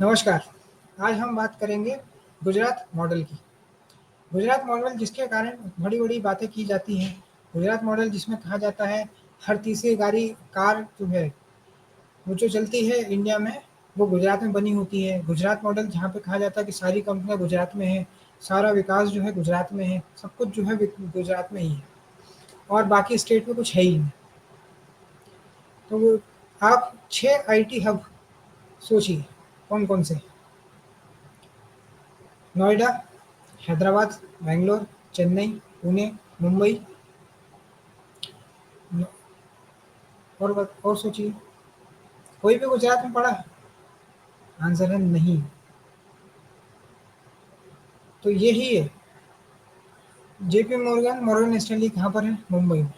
नमस्कार। आज हम बात करेंगे गुजरात मॉडल की। गुजरात मॉडल जिसके कारण बड़ी-बड़ी बातें की जाती हैं। गुजरात मॉडल जिसमें कहा जाता है हर तीसरी गाड़ी कार जो है, वो जो चलती है इंडिया में, वो गुजरात में बनी होती है। गुजरात मॉडल जहाँ पे कहा जाता है कि सारी कंपनियाँ गुजरात में हैं, सारा विकास जो है गुजरात में है, सब कुछ जो है गुजरात में ही है और बाकी स्टेट में कुछ है ही नहीं। तो वो आप 6 आईटी हब सोचिए कौन-कौन से? नोएडा, हैदराबाद, बैंगलोर, चेन्नई, पुणे, मुंबई न और सोचिए, कोई भी गुजरात में पड़ा है? आंसर है नहीं। तो यही है, जेपी मॉर्गन, मॉर्गन स्टैनली कहाँ पर है? मुंबई में।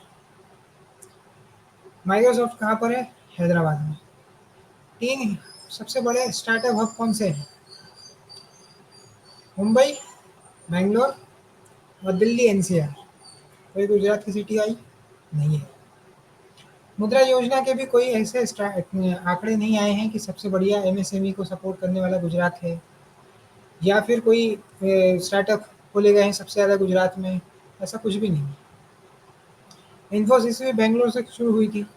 माइक्रोसॉफ्ट कहाँ पर है? हैदराबाद में। 3 सबसे बड़े स्टार्टअप हब कौन से हैं? मुंबई, बैंगलोर और दिल्ली एनसीआर। कोई गुजरात की सिटी आई? नहीं है। मुद्रा योजना के भी कोई ऐसे आंकड़े नहीं आए हैं कि सबसे बढ़िया एमएसएमई को सपोर्ट करने वाला गुजरात है या फिर कोई स्टार्टअप खोले गए हैं सबसे ज़्यादा गुजरात में, ऐसा कुछ भी नहीं है। इन्फोसिस भी बेंगलोर से शुरू हुई थी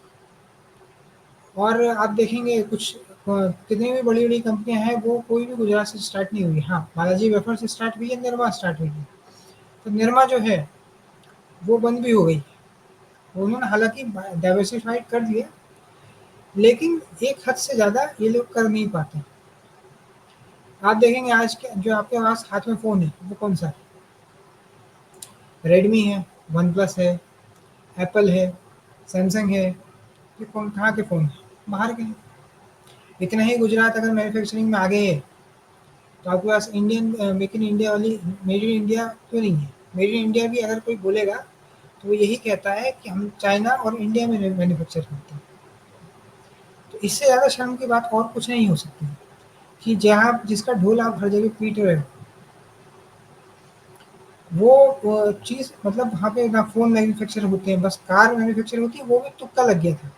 और आप देखेंगे कुछ कितनी भी बड़ी-बड़ी कंपनियाँ हैं, वो कोई भी गुजरात से स्टार्ट नहीं हुई। हाँ, बालाजी वेफर्स से स्टार्ट हुई है, निरमा स्टार्ट हुई है। तो निरमा जो है, वो बंद भी हो गई। उन्होंने हालाँकि डाइवर्सिफ़ाइड कर दिया, लेकिन एक हद से ज़्यादा ये लोग कर नहीं पाते। आप देखेंगे आज के जो आपके पास हाथ में फ़ोन है, वो कौन-सा है? रेडमी है, वन प्लस है, एप्पल है, सैमसंग है, ये कौन कहाँ के फ़ोन हैं? बाहर के हैं। इतना ही गुजरात अगर मैन्युफैक्चरिंग में आगे है, तो आपके पास इंडियन मेक इन इंडिया वाली मेड इन इंडिया क्यों नहीं है? मेड इन इंडिया भी अगर कोई बोलेगा, तो वो यही कहता है कि हम चाइना और इंडिया में मैन्युफैक्चर करते हैं। तो इससे ज़्यादा शर्म की बात और कुछ नहीं हो सकती कि जहाँ जिसका ढोल आप हर जगह पीट रहे हो, वो चीज़ मतलब वहाँ पे ना फ़ोन मैन्युफैक्चर होते हैं, बस कार मैन्युफैक्चर होती है, वो भी तुक्का लग गया था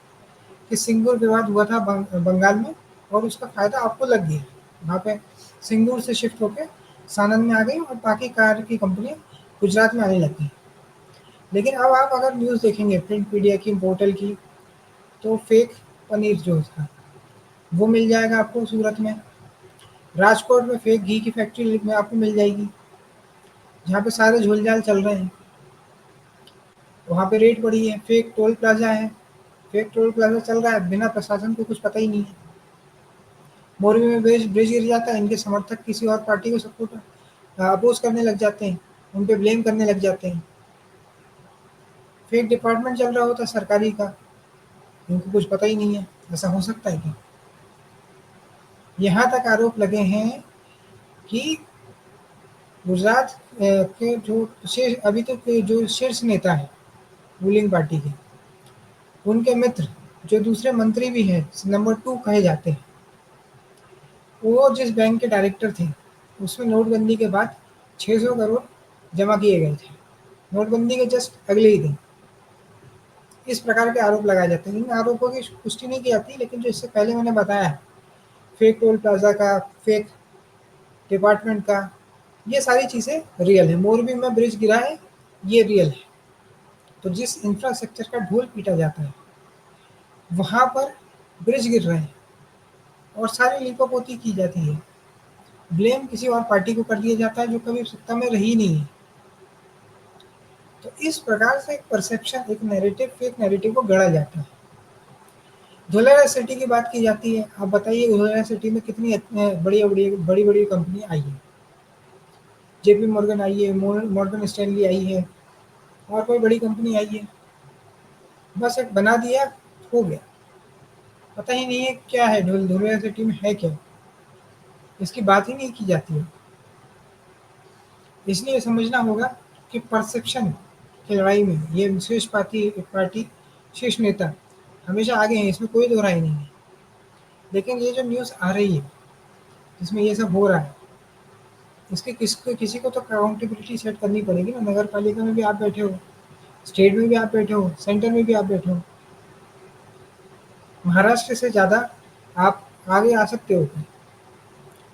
कि सिंगूर विवाद हुआ था बंगाल में और उसका फ़ायदा आपको लग गया। वहाँ पे सिंगूर से शिफ्ट होके सानंद में आ गई और बाकी कार की कंपनियाँ गुजरात में आने लग गई। लेकिन अब आप अगर न्यूज़ देखेंगे प्रिंट मीडिया की, पोर्टल की, तो फेक पनीर जो था, वो मिल जाएगा आपको सूरत में। राजकोट में फेक घी की फैक्ट्री में आपको मिल जाएगी, जहाँ पे सारे झोल-झाल चल रहे हैं। वहाँ पे रेट बढ़ी है, फेक टोल प्लाज़ा है, फेक टोल प्लाज़ा चल रहा है, बिना प्रशासन को कुछ पता ही नहीं है। मोरबी में ब्रिज गिर जाता है, इनके समर्थक किसी और पार्टी को अपोज़ करने लग जाते हैं, उन पे ब्लेम करने लग जाते हैं। फेक डिपार्टमेंट चल रहा होता है सरकारी का, इनको कुछ पता ही नहीं है, ऐसा हो सकता है क्या? यहाँ तक आरोप लगे हैं कि गुजरात के जो शीर्ष अभी तक के जो शीर्ष नेता हैं रूलिंग पार्टी के, उनके मित्र जो दूसरे मंत्री भी हैं, नंबर 2 कहे जाते हैं, वो जिस बैंक के डायरेक्टर थे, उसमें नोटबंदी के बाद 600 करोड़ जमा किए गए थे। नोटबंदी के जस्ट अगले ही दिन। इस प्रकार के आरोप लगाए जाते हैं। इन आरोपों की पुष्टि नहीं की जाती, लेकिन जो इससे पहले मैंने बताया, फेक टोल प्लाज़ा का, फेक डिपार्टमेंट का, ये सारी चीज़ें रियल है। मोरबी में ब्रिज गिरा है, ये रियल है। तो जिस इंफ्रास्ट्रक्चर का ढोल पीटा जाता है, वहाँ पर ब्रिज गिर रहे हैं और सारी लीपापोती की जाती है। ब्लेम किसी और पार्टी को कर दिया जाता है जो कभी सत्ता में रही नहीं है। तो इस प्रकार से एक परसेप्शन, एक नैरेटिव, फेक नैरेटिव को गढ़ा जाता है। धुलेरा सिटी की बात की जाती है। आप बताइए धुलेरा सिटी में कितनी बड़ी-बड़ी कंपनी आई है। जेपी मॉर्गन आई है, मॉर्गन स्टैनली आई है और कोई बड़ी कंपनी आई है। बस एक बना दिया, हो गया। पता ही नहीं है क्या है धुलेरा सिटी में है क्या? इसकी बात ही नहीं की जाती है। इसलिए समझना होगा कि परसेप्शन की लड़ाई में ये शीर्ष पार्टी शीर्ष नेता हमेशा आगे हैं, इसमें कोई दो राय नहीं है। लेकिन ये जो न्यूज़ आ रही है, जिसमें ये सब हो रहा है, इसके किसी को तो अकाउंटेबिलिटी सेट करनी पड़ेगी ना। नगर पालिका में भी आप बैठे हो, स्टेट में भी आप बैठे हो, सेंटर में भी आप बैठे हो। महाराष्ट्र से ज़्यादा आप आगे आ सकते हो क्या?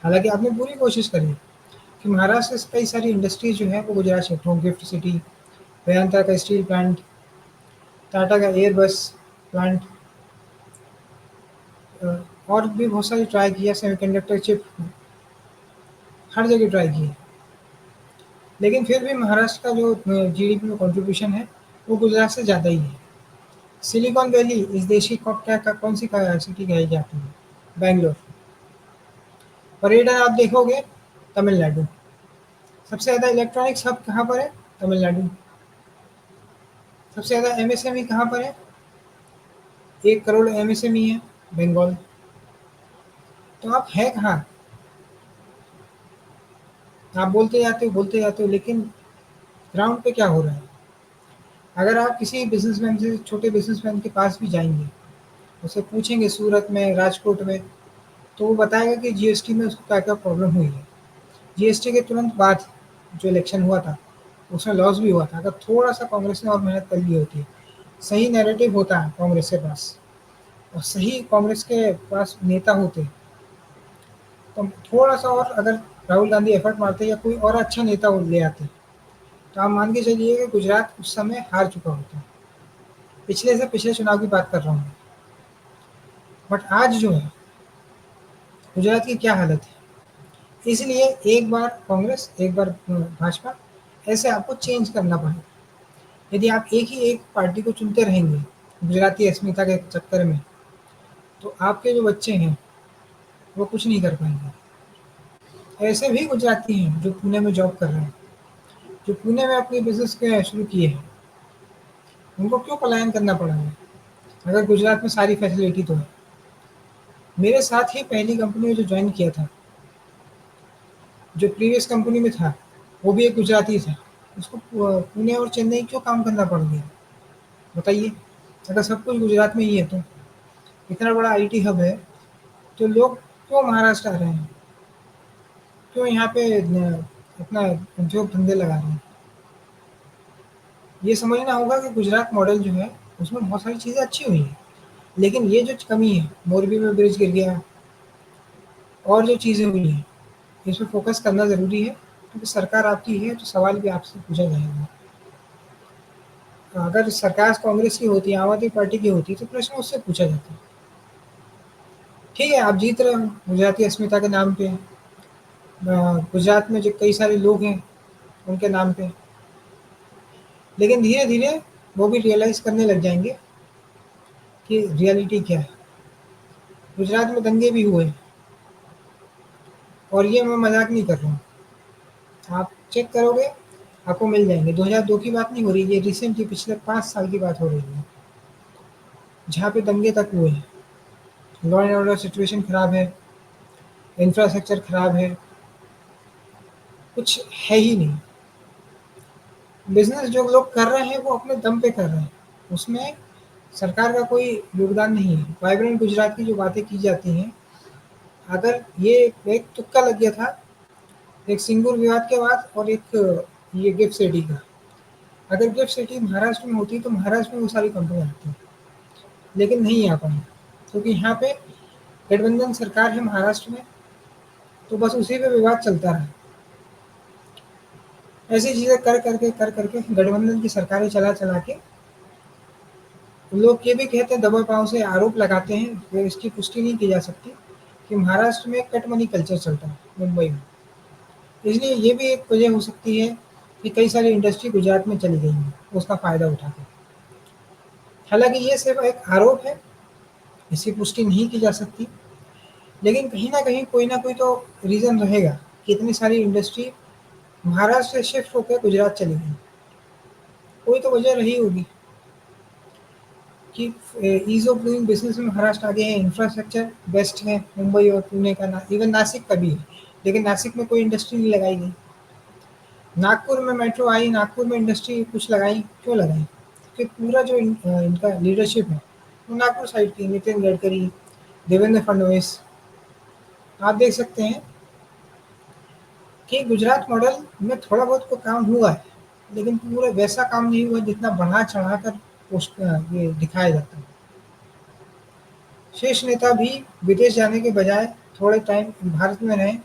हालाँकि आपने पूरी कोशिश करी कि महाराष्ट्र से कई सारी इंडस्ट्रीज़ जो हैं वो गुजरात शिफ्ट हों, गिफ्ट सिटी, वेदांता का स्टील प्लांट, टाटा का एयरबस प्लांट, और भी बहुत सारी ट्राई किया, सेमीकंडक्टर चिप, हर जगह ट्राई की। लेकिन फिर भी महाराष्ट्र का जो जीडीपी में कंट्रीब्यूशन है, वो गुजरात से ज़्यादा ही है। सिलिकॉन वैली इस देश की क्या कौन सी सिटी कही जाती है? बैंगलोर। पर्यटन आप देखोगे, तमिलनाडु। सबसे ज़्यादा इलेक्ट्रॉनिक्स हब कहाँ पर है? तमिलनाडु। सबसे ज़्यादा एमएसएमई कहाँ पर है? 1 करोड़ एमएसएमई है, बंगाल। तो आप है कहाँ? आप बोलते जाते हो, लेकिन ग्राउंड पे क्या हो रहा है? अगर आप किसी बिजनेसमैन से, छोटे बिजनेसमैन के पास भी जाएंगे, उससे पूछेंगे सूरत में, राजकोट में, तो वो बताएगा कि जीएसटी में उसको क्या क्या प्रॉब्लम हुई है। जीएसटी के तुरंत बाद जो इलेक्शन हुआ था, उसमें लॉस भी हुआ था। अगर थोड़ा सा कांग्रेस ने और मेहनत कर ली होती, सही नैरेटिव होता है कांग्रेस के पास, और सही कांग्रेस के पास नेता होते, तो थोड़ा सा और अगर राहुल गांधी एफर्ट मारते या कोई और अच्छा नेता वो ले आते, तो आप मान के चलिए कि गुजरात उस समय हार चुका होता। पिछले से पिछले चुनाव की बात कर रहा हूँ। बट आज जो है, गुजरात की क्या हालत है? इसलिए एक बार कांग्रेस, एक बार भाजपा, ऐसे आपको चेंज करना पड़ेगा। यदि आप एक ही एक पार्टी को चुनते रहेंगे गुजराती अस्मिता के चक्कर में, तो आपके जो बच्चे हैं वो कुछ नहीं कर पाएंगे। ऐसे भी गुजराती हैं जो पुणे में जॉब कर रहे हैं, जो पुणे में अपनी बिजनेस के शुरू किए हैं, उनको क्यों पलायन करना पड़ा है अगर गुजरात में सारी फैसिलिटी तो है? मेरे साथ ही पहली कंपनी में जो ज्वाइन किया था, जो प्रीवियस कंपनी में था, वो भी एक गुजराती था। उसको पुणे और चेन्नई क्यों काम करना पड़ गया, बताइए? अगर सब कुछ गुजरात में ही है तो इतना बड़ा आईटी हब है, तो लोग क्यों महाराष्ट्र आ रहे हैं? क्यों यहाँ पे अपना उद्योग धंधे लगा रहे हैं? ये समझना होगा कि गुजरात मॉडल जो है, उसमें बहुत सारी चीज़ें अच्छी हुई हैं, लेकिन ये जो कमी है, मोरबी में ब्रिज गिर गया और जो चीज़ें हुई हैं, इस पे फ़ोकस करना ज़रूरी है, क्योंकि सरकार आपकी है तो सवाल भी आपसे पूछा जाएगा। अगर सरकार कांग्रेस की होती, आम आदमी पार्टी की होती, तो प्रश्न उससे पूछा जाता। ठीक है, आप जीत रहे हो गुजराती अस्मिता के नाम पे, गुजरात में जो कई सारे लोग हैं उनके नाम पे, लेकिन धीरे-धीरे वो भी रियलाइज़ करने लग जाएँगे कि रियलिटी क्या है। गुजरात में दंगे भी हुए हैं, और ये मैं मज़ाक नहीं कर रहा हूँ। आप चेक करोगे, आपको मिल जाएँगे। 2002 की बात नहीं हो रही, ये रिसेंटली पिछले 5 साल की बात हो रही है, जहाँ पे दंगे तक हुए हैं। लॉ एंड ऑर्डर सिचुएशन खराब है, इंफ्रास्ट्रक्चर खराब है, कुछ है ही नहीं। बिज़नेस जो लोग कर रहे हैं वो अपने दम पे कर रहे हैं, उसमें सरकार का कोई योगदान नहीं है। वाइब्रेंट गुजरात की जो बातें की जाती हैं, अगर ये एक तुक्का लग गया था, एक सिंगूर विवाद के बाद और एक ये गिफ्ट सिटी का। अगर गिफ्ट सिटी महाराष्ट्र में होती तो महाराष्ट्र में वो सारी कंपनियाँ आती, लेकिन नहीं आ पाई, क्योंकि यहाँ पे गठबंधन सरकार है महाराष्ट्र में, तो बस उसी पे विवाद चलता रहा। ऐसी चीज़ें कर करके गठबंधन की सरकारें चला के लोग ये भी कहते हैं, दबा पाँव से आरोप लगाते हैं, फिर इसकी पुष्टि नहीं की जा सकती, कि महाराष्ट्र में कट मनी कल्चर चलता है, मुंबई में। इसलिए ये भी एक वजह हो सकती है कि कई सारी इंडस्ट्री गुजरात में चली गई हैं, उसका फ़ायदा उठा के। हालाँकि ये सिर्फ़ एक आरोप है, इसकी पुष्टि नहीं की जा सकती, लेकिन कहीं न कहीं कोई न कोई तो रीज़न रहेगा कि इतनी सारी इंडस्ट्री महाराष्ट्र से शिफ्ट होकर गुजरात चली गई। कोई तो वजह रही होगी कि ईज़ ऑफ डूइंग बिज़नेस में महाराष्ट्र आगे है, इंफ्रास्ट्रक्चर बेस्ट है मुंबई और पुणे का, ना इवन नासिक का भी है, लेकिन नासिक में कोई इंडस्ट्री नहीं लगाई गई। नागपुर में मेट्रो आई, नागपुर में इंडस्ट्री कुछ लगाई, क्यों लगाई? क्योंकि पूरा जो इनका लीडरशिप है, वो नागपुर साइड की, नितिन गडकरी, देवेंद्र फडणवीस। आप देख सकते हैं कि गुजरात मॉडल में थोड़ा बहुत तो काम हुआ है, लेकिन पूरा वैसा काम नहीं हुआ जितना बढ़ा-चढ़ा कर पोस्ट ये दिखाया जाता है। शीर्ष नेता भी विदेश जाने के बजाय थोड़े टाइम भारत में रहें,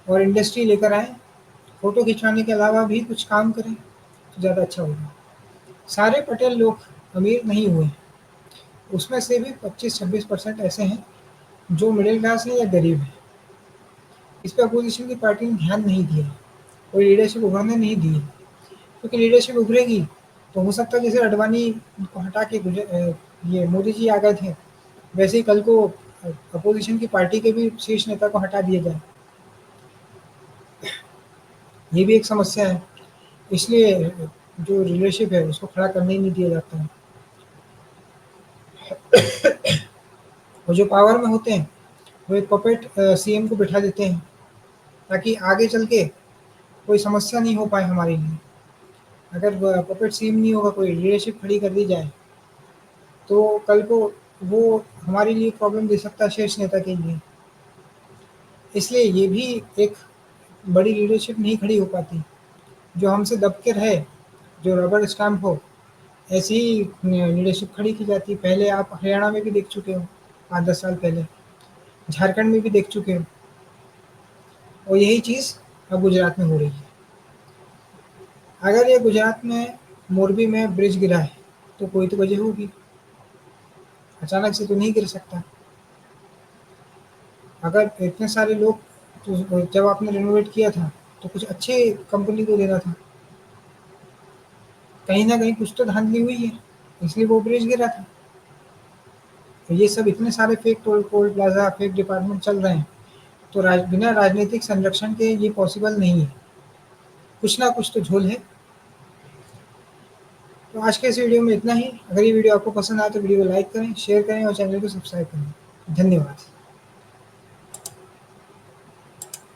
और इंडस्ट्री लेकर आएँ, फ़ोटो खिंचवाने के अलावा भी कुछ काम करें, तो ज़्यादा अच्छा होगा। सारे पटेल लोग अमीर नहीं हुए, उसमें से भी 25-26% ऐसे हैं जो मिडिल क्लास हैं या गरीब हैं। इस पे अपोज़िशन की पार्टी ने ध्यान नहीं दिया, कोई लीडरशिप उभरने नहीं दी, क्योंकि लीडरशिप उभरेगी तो हो सकता है जैसे अडवाणी को हटा के ये मोदी जी आ गए थे, वैसे ही कल को अपोज़िशन की पार्टी के भी शीर्ष नेता को हटा दिया जाए। ये भी एक समस्या है, इसलिए जो लीडरशिप है उसको खड़ा करने ही नहीं दिया जाता है। और जो पावर में होते हैं, वो एक पपेट सीएम को बिठा देते हैं, ताकि आगे चल के कोई समस्या नहीं हो पाए हमारे लिए। अगर पपेट सीएम नहीं होगा, कोई लीडरशिप खड़ी कर दी जाए, तो कल को वो हमारे लिए प्रॉब्लम दे सकता है शीर्ष नेता के लिए। इसलिए ये भी एक बड़ी लीडरशिप नहीं खड़ी हो पाती। जो हमसे दब के रहे, जो रबर स्टैम्प हो, ऐसी ही लीडरशिप खड़ी की जाती है। पहले आप हरियाणा में भी देख चुके हो, 5-10 साल पहले, झारखंड में भी देख चुके हो, और यही चीज़ अब गुजरात में हो रही है। अगर ये गुजरात में मोरबी में ब्रिज गिरा है, तो कोई तो वजह होगी, अचानक से तो नहीं गिर सकता। अगर इतने सारे लोग, तो जब आपने रेनोवेट किया था, तो कुछ अच्छे कंपनी को देना था। कहीं न कहीं कुछ तो धांधली हुई है, इसलिए वो ब्रिज गिरा था। तो ये सब इतने सारे fake toll plaza, fake department चल रहे हैं, तो बिना राजनीतिक संरक्षण के ये पॉसिबल नहीं है। कुछ ना कुछ तो झोल है। तो आज के इस वीडियो में इतना ही। अगर ये वीडियो आपको पसंद आए तो वीडियो को लाइक करें, शेयर करें और चैनल को सब्सक्राइब करें। धन्यवाद।